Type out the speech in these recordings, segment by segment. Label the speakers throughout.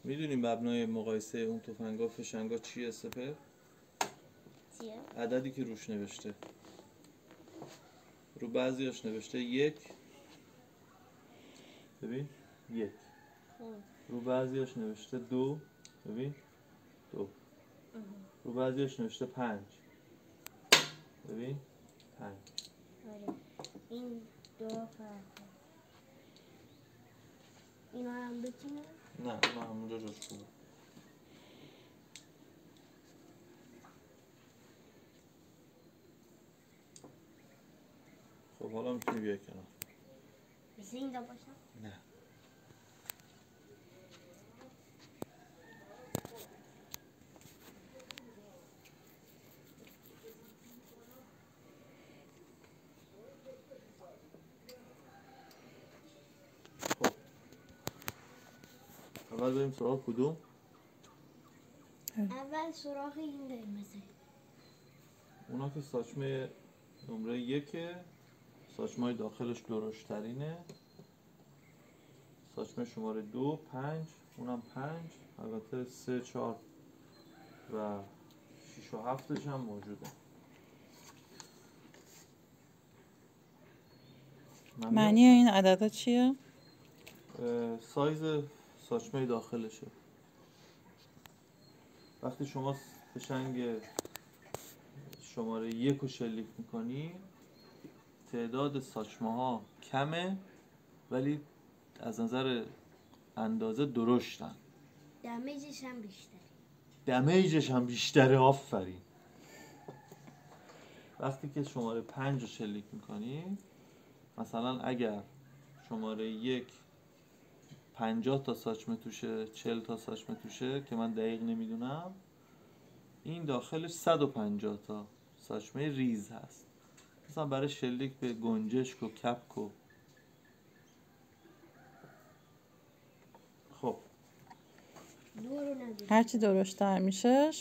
Speaker 1: میدونیم مبنای مقایسه اون تفنگا فشنگا چیه سپر؟
Speaker 2: چیه؟
Speaker 1: عددی که روش نوشته. رو بعضیاش نوشته 1. ببین 1. رو بعضیاش نوشته 2. ببین 2. رو بعضیاش نوشته 5. ببین 5.
Speaker 2: آره این دو فرق. اینا هم بتونه؟
Speaker 1: نه من همونجا جاش خوبه. خب حالا میتونی بیای کنار.
Speaker 2: مثل این دو باشم؟
Speaker 1: نه خب اول بریم سراغ کدوم؟
Speaker 2: اول سراغ این قرمزه.
Speaker 1: اونا که ساچمه نمره 1، ساچمه داخلش درشترینه. ساچمه شماره 2 5، اونم 5. البته 3 4 و 6 و 7 هم موجوده.
Speaker 3: معنی این عددا چیه؟
Speaker 1: سایز ساچمه داخلشه. وقتی شما فشنگ شماره 1 رو شلیک میکنی تعداد ساچمه ها کمه ولی از نظر اندازه درشتن.
Speaker 2: دمیجش هم بیشتره.
Speaker 1: دمیجش هم بیشتره. آفرین. وقتی که شماره 5 رو شلیک میکنی مثلا اگر شماره 1 50 تا ساچمه توشه 40 تا ساچمه توشه که من دقیق نمیدونم، این داخلش 150 تا ساچمه ریز هست. مثلا برای شلیک به گنجشک و کپک و خب
Speaker 3: هرچی درشتر میشه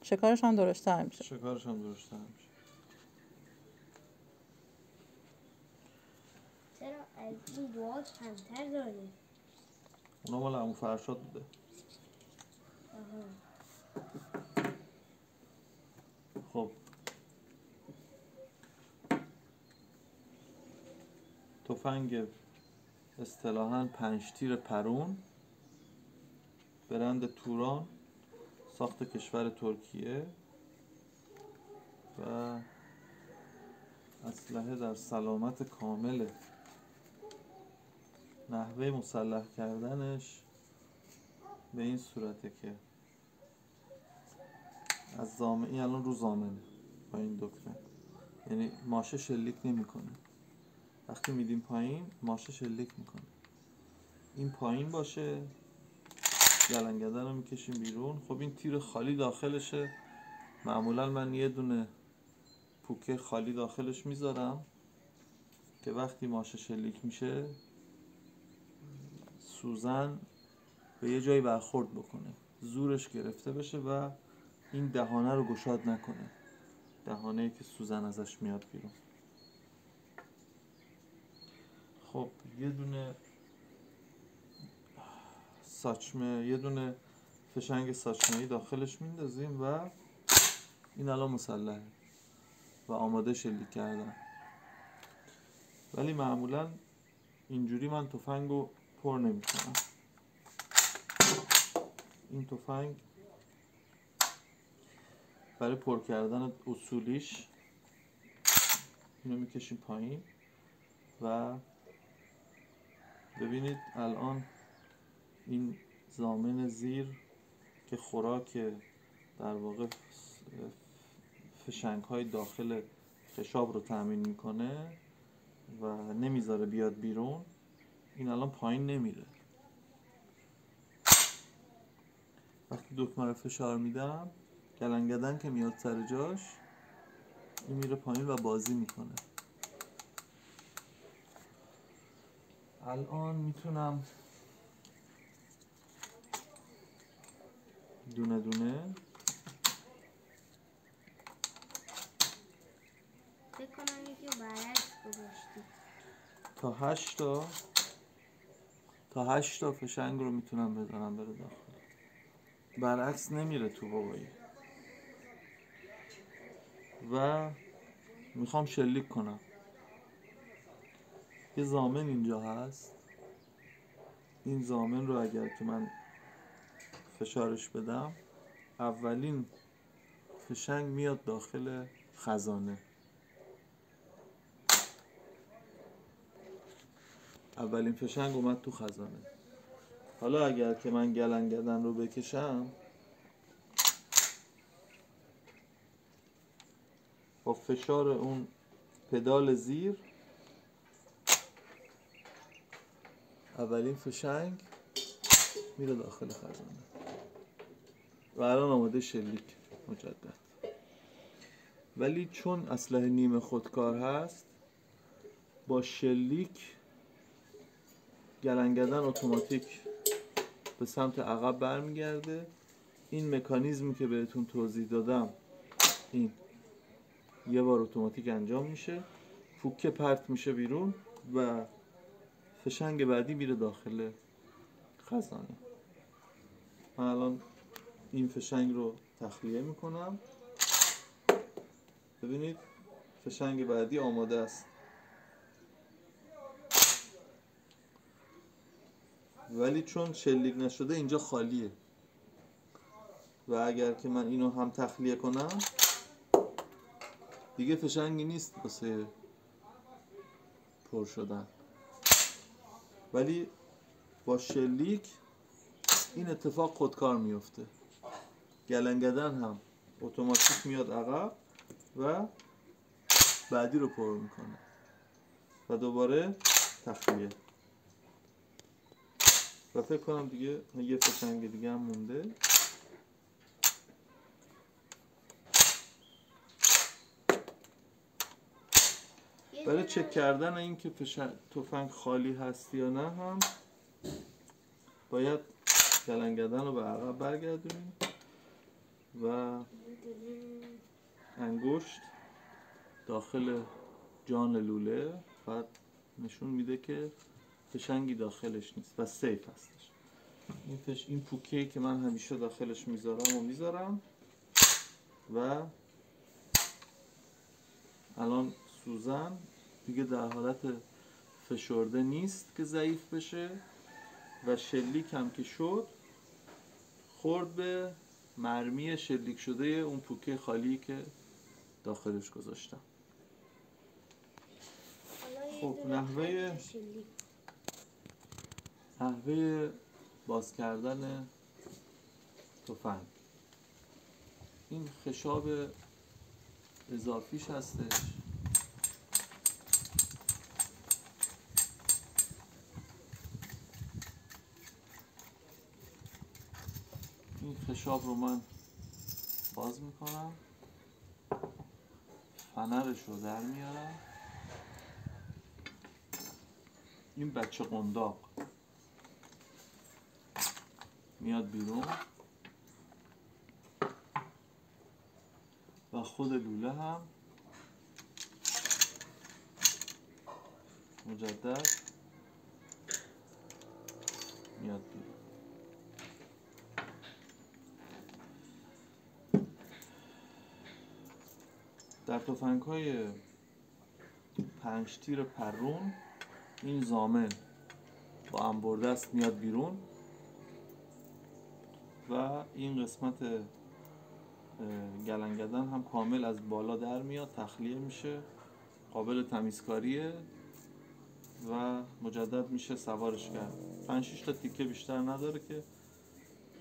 Speaker 3: شکارش هم درشتر میشه.
Speaker 1: شکارش هم درشتر میشه.
Speaker 2: چرا از این دوها کمتر داره؟
Speaker 1: اونا مال عمو فرشاد بوده. خب تفنگ اصطلاحاً 5 تیر پرون، برند توران، ساخت کشور ترکیه و اسلحه در سلامت کامله. نحوه مسلح کردنش به این صورته که از زامن، این الان رو زامنه با این دکمه، یعنی ماشه شلیک نمیکنه. وقتی میدیم پایین ماشه شلیک میکنه. این پایین باشه، گلنگدن رو میکشیم بیرون. خب این تیر خالی داخلشه. معمولا من یه دونه پوکه خالی داخلش میذارم که وقتی ماشه شلیک میشه سوزن به یه جایی برخورد بکنه، زورش گرفته بشه و این دهانه رو گشاد نکنه، دهانه‌ای که سوزن ازش میاد بیرون. خب یه دونه ساچمه، یه دونه فشنگ ساچمه‌ای داخلش میندازیم و این الان مسلحه و آماده شلیک کردن. ولی معمولا اینجوری من تفنگو پر نمی‌کنم. این تفنگ برای پر کردن اصولیش اینو میکشیم پایین و ببینید الان این ضامن زیر که خوراک در واقع فشنگ های داخل خشاب رو تامین میکنه و نمیذاره بیاد بیرون، این الان پایین نمیره. وقتی دکمه رو فشار میدم گلنگدن که میاد سر جاش، این میره پایین و بازی میکنه. الان میتونم دونه دونه
Speaker 2: فکر کنم یکی برعکس گذاشتی.
Speaker 1: تا تا 8 تا فشنگ رو میتونم بزنم بره داخل. برعکس نمیره تو بابایی. و میخوام شلیک کنم. یه ضامن اینجا هست. این ضامن رو اگر که من فشارش بدم، اولین فشنگ میاد داخل خزانه. اولین فشنگ اومد تو خزانه. حالا اگر که من گلنگدن رو بکشم، با فشار اون پدال زیر، اولین فشنگ میره داخل خزانه و الان آماده شلیک مجدد. ولی چون اسلحه نیمه خودکار هست، با شلیک گلنگدن اتوماتیک به سمت عقب برمیگرده. این مکانیزمی که بهتون توضیح دادم، این یه بار اتوماتیک انجام میشه، پوکه پرت میشه بیرون و فشنگ بعدی میره داخل خزانه. من الان این فشنگ رو تخلیه میکنم. ببینید فشنگ بعدی آماده است. ولی چون شلیک نشده اینجا خالیه و اگر که من اینو هم تخلیه کنم دیگه فشنگی نیست واسه پر شدن. ولی با شلیک این اتفاق خودکار میفته. گلنگدن هم اتوماتیک میاد عقب و بعدی رو پر میکنه و دوباره تخلیه. و فکر کنم دیگه یه فشنگ دیگه هم مونده. برای چک کردن این که تفنگ خالی هست یا نه هم باید گلنگدن رو به عقب برگردونیم و انگشت داخل جان لوله و نشون میده که فشنگی داخلش نیست و سیف هستش. این پوکه‌ای که من همیشه داخلش میذارم و الان سوزن دیگه در حالت فشرده نیست که ضعیف بشه و شلیک هم که شد خورد به مرمی شلیک شده اون پوکه خالی که داخلش گذاشتم. خب نحوه باز کردن تفنگ، این خشاب اضافیش هستش. این خشاب رو من باز میکنم، فنرش رو در میارم. این بچه قنداق میاد بیرون و خود لوله هم مجدد میاد بیرون. در تفنگ‌های 5 تیر پرون این ضامن با انبردست میاد بیرون و این قسمت گلنگدن هم کامل از بالا در میاد، تخلیه میشه، قابل تمیزکاریه و مجدد میشه سوارش کرد. 5-6 تا تیکه بیشتر نداره که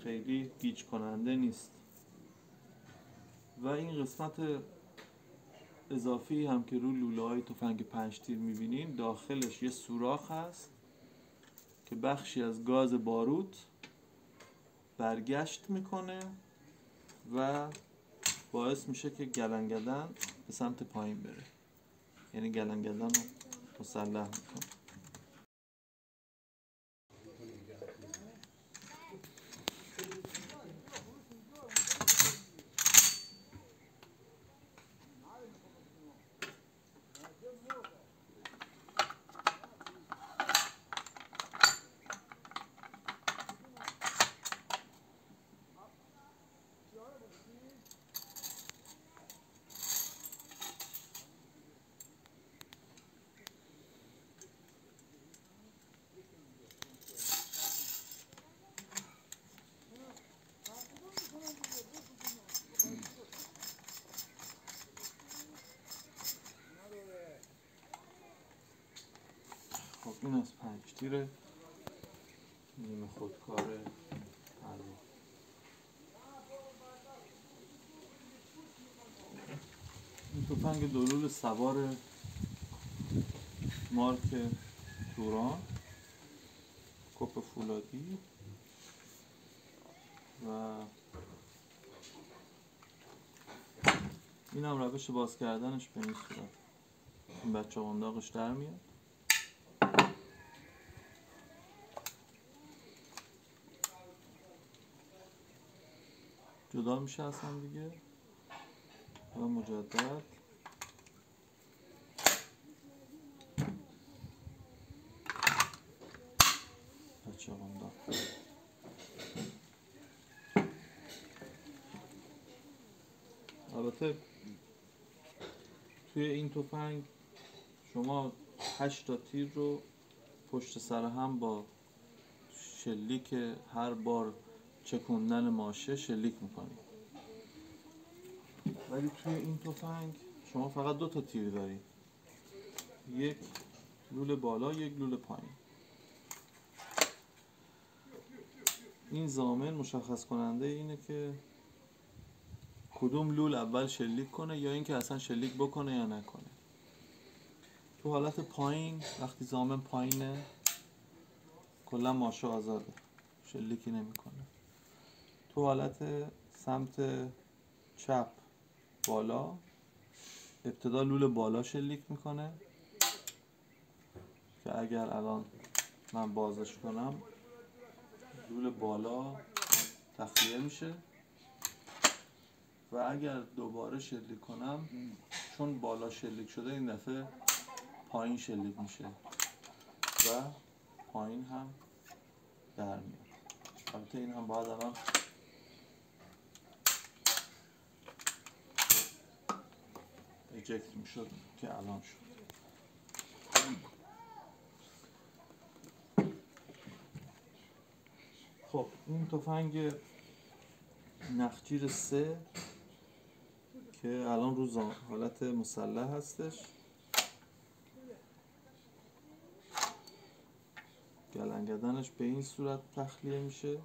Speaker 1: خیلی گیج کننده نیست. و این قسمت اضافی هم که رو لوله های تفنگ 5 تیر میبینین داخلش یه سوراخ هست که بخشی از گاز باروت برگشت میکنه و باعث میشه که گلنگدن به سمت پایین بره، یعنی گلنگدن رو مسلح میکنه. نشتیر نیمه خودکار الو. این تفنگ دلول سوار مارک توران، کپ فولادی و این هم روش باز کردنش به این صورت. این بچه قنداقش در میاد. جدا میشه از هم دیگه و مجدد بچه قنداق. البته توی این تفنگ شما 8 تا تیر رو پشت سر هم با شلیک هر بار چکوندن ماشه شلیک میکنید. ولی توی این تفنگ شما فقط 2 تا تیر دارید، یک لول بالا یک لول پایین. این ضامن مشخص کننده اینه که کدوم لول اول شلیک کنه یا اینکه اصلا شلیک بکنه یا نکنه. تو حالت پایین وقتی ضامن پایینه کلا ماشه آزاده، شلیکی نمیکنه. تو حالت سمت چپ بالا ابتدا لول بالا شلیک میکنه که اگر الان من بازش کنم لول بالا تخلیه میشه و اگر دوباره شلیک کنم چون بالا شلیک شده این دفعه پایین شلیک میشه و پایین هم در میاد. البته این هم باید الان اجکت میشد که الان شد. خب این تفنگ نخجیر 3 که الان رو حالت مسلح هستش، گلنگدنش به این صورت تخلیه میشه.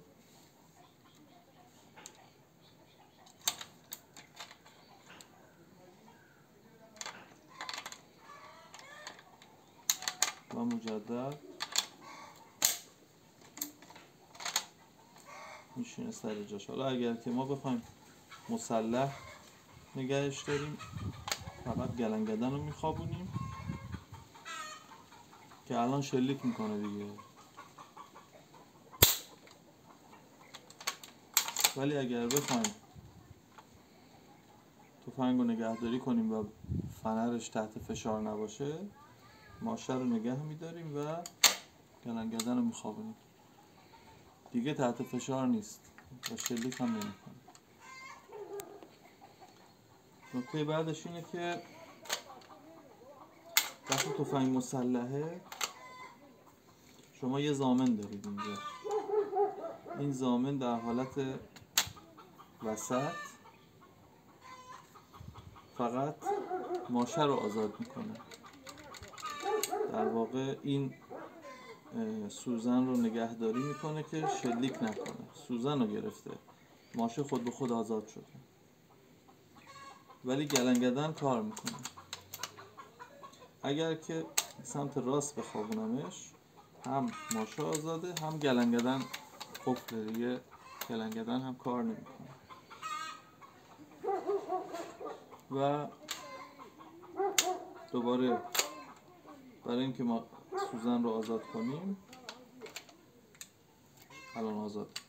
Speaker 1: و مجدد میشینه سر جاش. حالا اگر که ما بخوایم مسلح نگهش داریم فقط گلنگدن رو میخوابونیم که الان شلیک میکنه دیگه. ولی اگر بخوایم تفنگ رو نگهداری کنیم و فنرش تحت فشار نباشه ماشه رو نگه میداریم و گلنگدن رو میخوابونیم دیگه، تحت فشار نیست و شلیک هم نمیکنه. نکته بعدش اینه که وقتی تفنگ مسلحه شما یه ضامن دارید اینجا. این ضامن در حالت وسط فقط ماشه رو آزاد میکنه. در واقع این سوزن رو نگهداری میکنه که شلیک نکنه. سوزن رو گرفته، ماشه خود به خود آزاد شده، ولی گلنگدن کار میکنه. اگر که سمت راست بخوابونمش هم ماشه آزاده هم گلنگدن قفله دیگه، گلنگدن هم کار نمیکنه. و دوباره برای اینکه ما سوزن رو آزاد کنیم الان آزاد